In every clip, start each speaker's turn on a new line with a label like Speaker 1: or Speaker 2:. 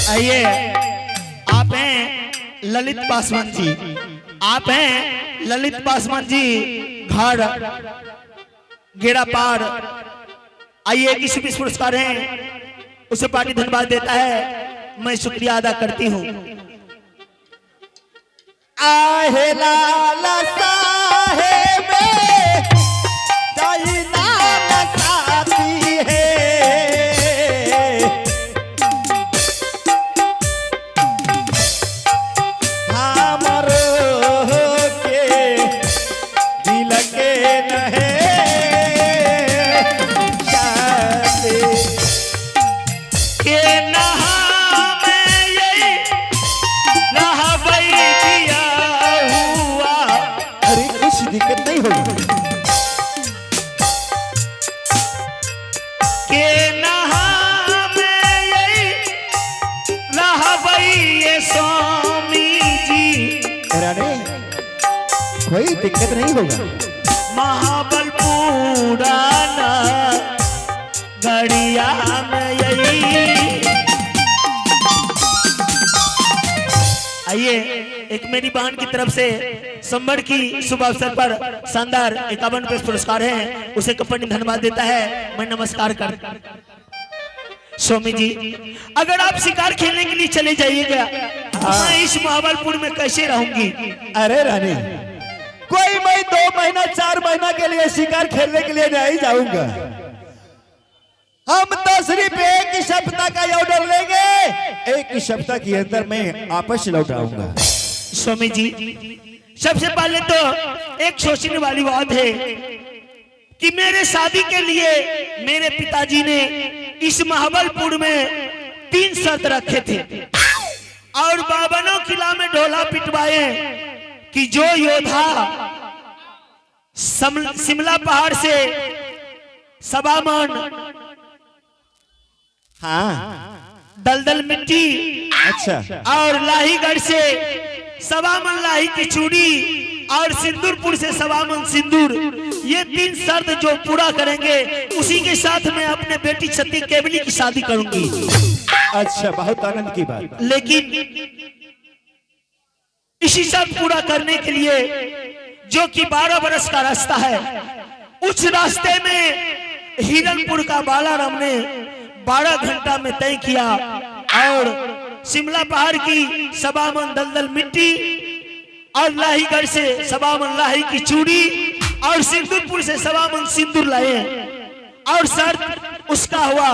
Speaker 1: आइए, आप हैं ललित पासवान जी, आप हैं ललित पासवान जी, घर गेड़ा पार। आइए, किसी भी पुरस्कार हैं उसे पार्टी धन्यवाद देता है, मैं शुक्रिया अदा करती हूँ।
Speaker 2: आहे लाला साहेब दिक्कत नहीं होगी
Speaker 1: के नहा में यही रहबई ये स्वामी जी।
Speaker 2: रानी कोई दिक्कत नहीं होगा।
Speaker 1: महाबलपुरा गड़िया में यही। आइए, एक मेरी बहन की तरफ से संबर की शुभ अवसर पर शानदार 51 पुरस्कार है, उसे कंपनी धन्यवाद देता है, मैं नमस्कार कर। स्वामी जी, अगर आप शिकार खेलने के लिए चले जाइएगा, मैं इस महाबलपुर में कैसे रहूंगी?
Speaker 2: अरे रानी, कोई मैं 2 महीना 4 महीना के लिए शिकार खेलने के लिए नहीं जाऊंगा। हम तो सिर्फ एक ही सप्ताह का ऑर्डर लेंगे, एक ही सप्ताह के अंदर मैं आपस लौट आऊंगा।
Speaker 1: स्वामी जी, सबसे पहले तो एक सोचने वाली बात है कि मेरे शादी के लिए मेरे पिताजी ने इस महाबलपुर में 3 शर्त रखे थे और 52 किला में ढोला पिटवाए कि जो योद्धा शिमला पहाड़ से सबामन,
Speaker 2: हाँ,
Speaker 1: दलदल मिट्टी,
Speaker 2: अच्छा,
Speaker 1: और लाहीगढ़ से सवामन लाही की चूड़ी और सिंदूरपुर से सवामन सिंदूर, ये 3 शर्त जो पूरा करेंगे उसी के साथ मैं अपने बेटी सती केवली की शादी करूंगी।
Speaker 2: अच्छा, बहुत आनंद की बात।
Speaker 1: लेकिन इसी शर्त पूरा करने के लिए जो कि 12 बरस का रास्ता है, उस रास्ते में हिरनपुर का बालाराम ने 12 घंटा में तय किया और शिमला पहाड़ की सबामन दलदल मिट्टी और लाहीगढ़ से सबामन लाही की चूड़ी और सिंदूरपुर से सबामन सिंदूर लाए और शर्त उसका हुआ।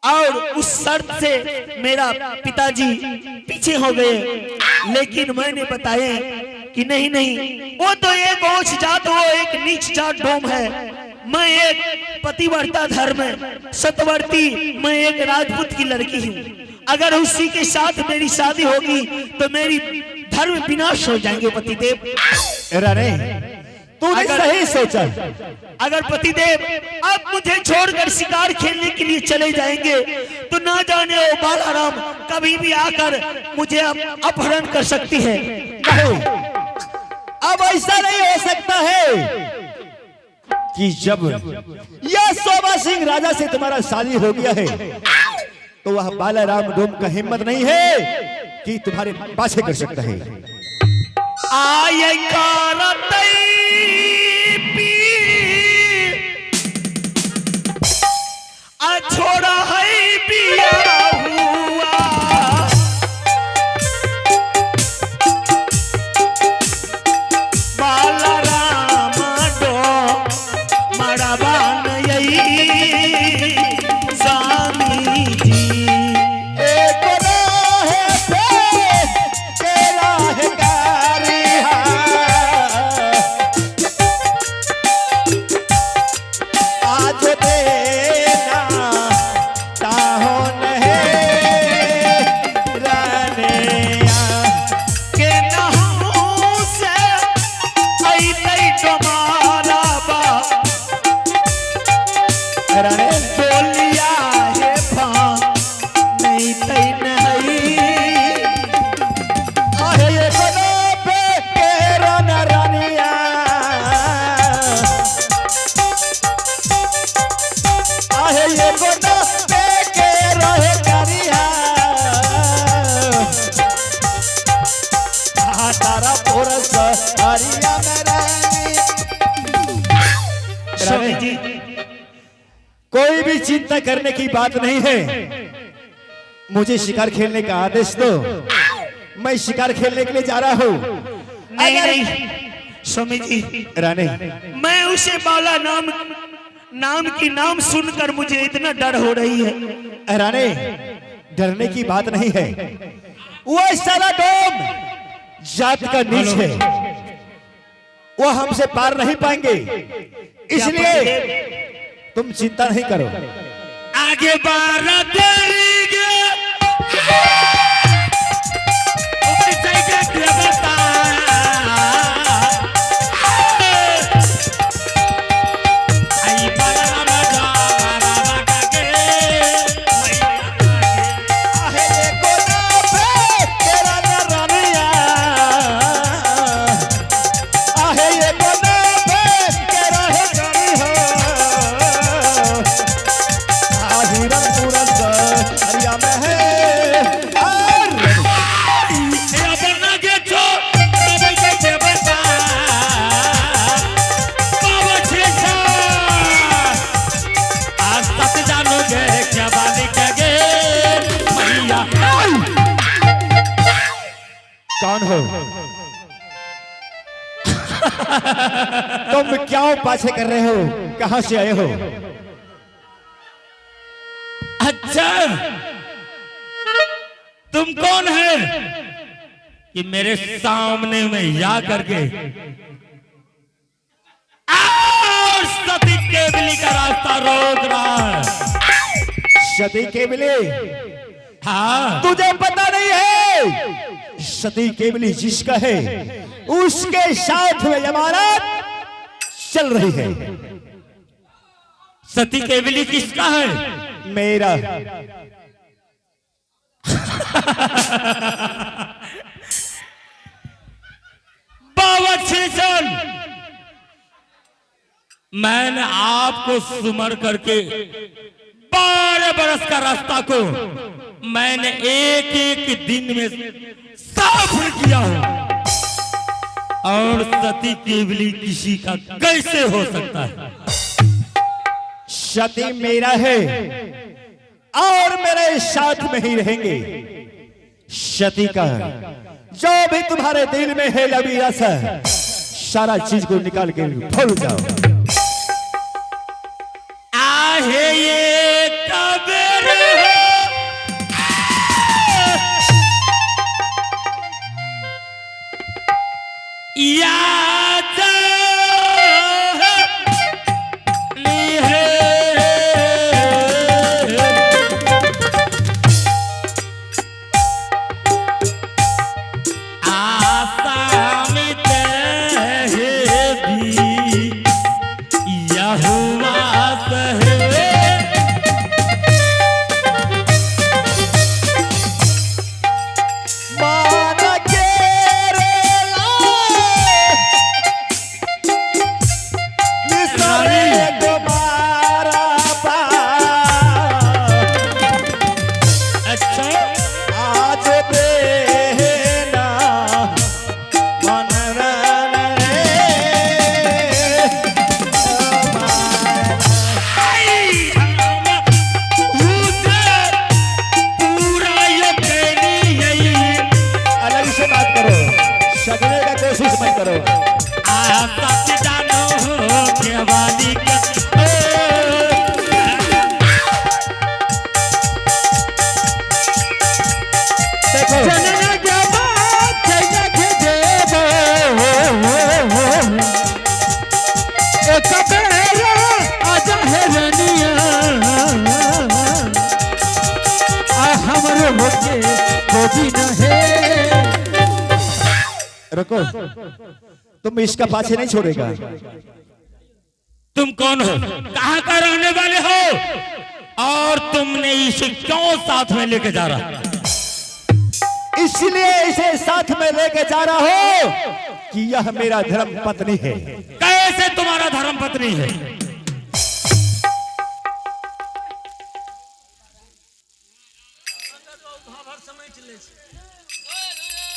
Speaker 1: और उस शर्त से मेरा पिताजी पीछे हो गए, लेकिन मैंने बताया कि नहीं नहीं, वो तो एक ऊंच जात, वो एक नीच जात डोम है, मैं एक पतिव्रता धर्म सतवर्ती, मैं एक राजपूत की लड़की हूँ। अगर उसी के साथ मेरी शादी होगी तो मेरी धर्म विनाश हो जाएंगे पतिदेव।
Speaker 2: रानी, तूने सही सोचा।
Speaker 1: अगर पतिदेव अब मुझे छोड़कर शिकार खेलने के लिए चले जाएंगे तो ना जाने वो बालाराम कभी भी आकर मुझे अपहरण कर सकती है।
Speaker 2: नहीं, अब ऐसा नहीं हो सकता है कि जब यह शोभा सिंह राजा से तुम्हारा शादी हो गया है तो वह बालाराम डोम का हिम्मत नहीं है कि तुम्हारे पाछे कर सकता है।
Speaker 1: आय छोड़ा है पिया हुआ, बालाराम डो मड़ाबान यही स्वामी जी।
Speaker 2: एक राह पे तेरा है गारिया, आज देना बारिया में रानी।
Speaker 1: स्वामी जी
Speaker 2: कोई भी चिंता करने की बात नहीं है, मुझे शिकार खेलने का आदेश दो, मैं शिकार खेलने के लिए जा रहा हूँ।
Speaker 1: नहीं नहीं स्वामी जी,
Speaker 2: रानी
Speaker 1: मैं उसे बाला नाम की नाम सुनकर मुझे इतना डर हो रही है।
Speaker 2: रानी डरने की बात नहीं है, वो साला डोम जात का नीच है, वो हमसे पार नहीं पाएंगे, इसलिए तुम चिंता नहीं करो।
Speaker 1: आगे बारह करेंगे
Speaker 2: कौन हो तुम? क्यों पाछे कर रहे हो? कहां से आए हो?
Speaker 1: अच्छा तुम कौन है कि मेरे सामने में या करके और सती केवली का रास्ता रोक रहा है?
Speaker 2: सती केवली?
Speaker 1: हाँ
Speaker 2: तुझे पता नहीं है सती केवली जिसका है उसके साथ में जमानत चल रही है।
Speaker 1: सती केवली किसका है?
Speaker 2: मेरा।
Speaker 1: बाबा छेचन, मैंने आपको सुमर करके 12 बरस का रास्ता को मैंने एक एक दिन में साफ किया हो, और सती केवली किसी का कैसे हो सकता है?
Speaker 2: सती मेरा है और मेरे साथ में ही रहेंगे। सती का जो भी तुम्हारे दिल में है लबीरसा, सारा चीज को निकाल के भूल जाओ।
Speaker 1: आहे ये कब्र याद
Speaker 2: रुको, तुम इसका पाछे नहीं छोड़ेगा।
Speaker 1: तुम कौन हो? कहां का रहने वाले हो? और तुमने इसे क्यों साथ में लेके जा रहा?
Speaker 2: इसलिए इसे साथ में लेके जा रहा हो कि यह मेरा धर्म पत्नी है।
Speaker 1: कैसे तुम्हारा धर्म पत्नी है?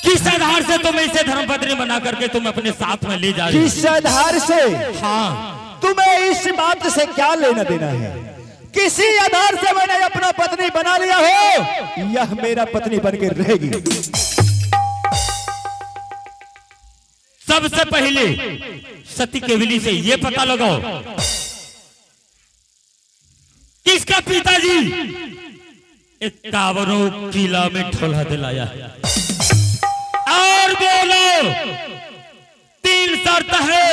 Speaker 3: किस आधार से तुम इसे धर्मपत्नी बना करके तुम अपने साथ में ले जा रहे हो?
Speaker 2: किस आधार से?
Speaker 3: हाँ,
Speaker 2: तुम्हें इस बात से क्या लेना देना है? किसी आधार से मैंने अपना पत्नी बना लिया हो, यह मेरा पत्नी बनकर रहेगी।
Speaker 3: सबसे पहले सती केवली से ये पता लगाओ किसका पिताजी एक कावरों किला में ढोला दिलाया है। और बोलो 3 शर्त है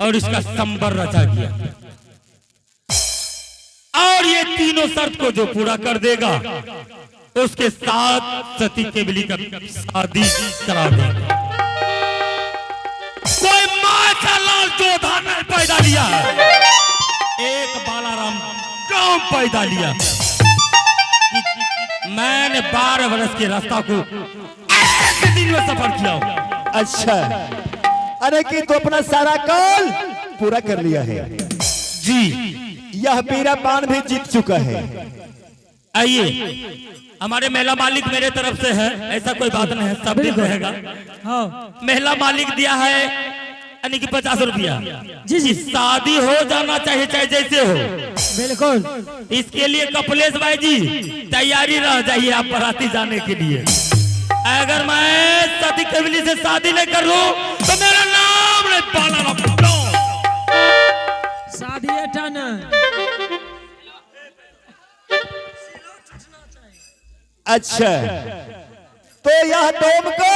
Speaker 3: और इसका संबर रचा गया, और ये तीनों शर्त को जो पूरा कर देगा उसके साथ सती केवली का शादी करा देगा। कोई मां का लाल जोधा नहीं पैदा लिया है, एक बालाराम गांव पैदा लिया। मैंने 12 वर्ष के रास्ता को एक दिन में सफर किया हूं।
Speaker 2: अच्छा, अरे कि तो अपना सारा काल पूरा कर लिया है
Speaker 3: जी।
Speaker 2: यह मेरा बाण भी जीत चुका है।
Speaker 3: आइए, हमारे महिला मालिक मेरे तरफ से है, ऐसा कोई बात नहीं है, सब दिन रहेगा। हाँ, महिला मालिक दिया है यानी कि 50 रुपया। जी, शादी हो जाना चाहिए चाहे जैसे हो। बिल्कुल, इसके लिए कपिलेश भाई जी तैयारी रह जाइए आप बाराती जाने के लिए। अगर मैं सती केवली से शादी नहीं कर लूं तो मेरा नाम नहीं बालाराम।
Speaker 4: शादी अटन।
Speaker 2: अच्छा, तो यह डोम को